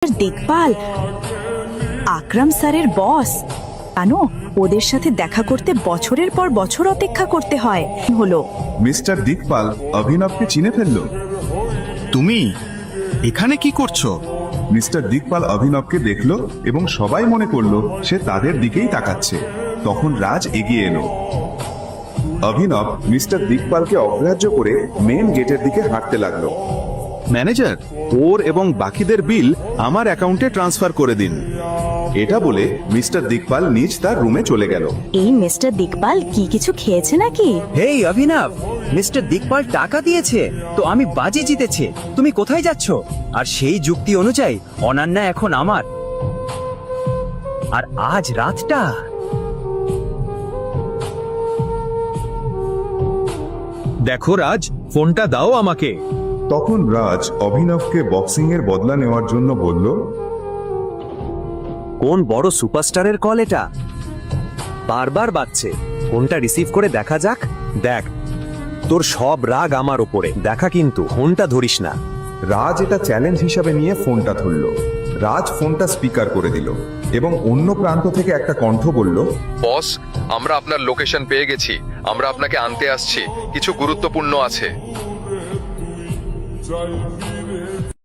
দেখভাল আকরাম স্যারের বস জানো ওদের সাথে দেখা করতে বছরের পর বছর অপেক্ষা করতে হয় হলো মিস্টার দিকপাল অভিনবকে চিনে ফেলল। তুমি এখানে কি করছো? মিস্টার দিকপাল অভিনবকে দেখল এবং সবাই মনে করল সে তাদের দিকেই তাকাচ্ছে। তখন রাজ এগিয়ে এলো। অভিনব মিস্টার দিকপালকে অগ্রাহ্য করে মেন গেটের দিকে হাঁটতে লাগলো। ম্যানেজার, ওর এবং বাকিদের বিল আমার অ্যাকাউন্টে ট্রান্সফার করে দিন। এটা বলে মিস্টার দিকপাল নিজ তার রুমে চলে গেল। এই মিস্টার দিকপাল কি কিছু খেয়েছে নাকি? হেই অভিনব, মিস্টার দিকপাল টাকা দিয়েছে তো আমি বাজি জিতেছে। তুমি কোথায় যাচ্ছ? আর সেই যুক্তি অনুযায়ী অনন্যা এখন আমার। আর আজ রাতটা দেখো রাজ, ফোনটা দাও আমাকে। তখন রাজ অভিনবকে বক্সিং এর বদলা নেওয়ার জন্য বলল, কোন বড় সুপারস্টারের কল এটা? বারবার বাজছে, ফোনটা রিসিভ করে দেখা যাক। দেখ, তোর সব রাগ আমার ওপরে দেখা, কিন্তু ফোনটা ধরিস না। রাজ এটা চ্যালেঞ্জ হিসাবে নিয়ে ফোনটা ধরল। রাজ ফোনটা স্পিকার করে দিল এবং অন্য প্রান্ত থেকে একটা কণ্ঠ বলল, বস, আমরা আপনার লোকেশন পেয়ে গেছি। আমরা আপনাকে আনতে আসছি, কিছু গুরুত্বপূর্ণ আছে।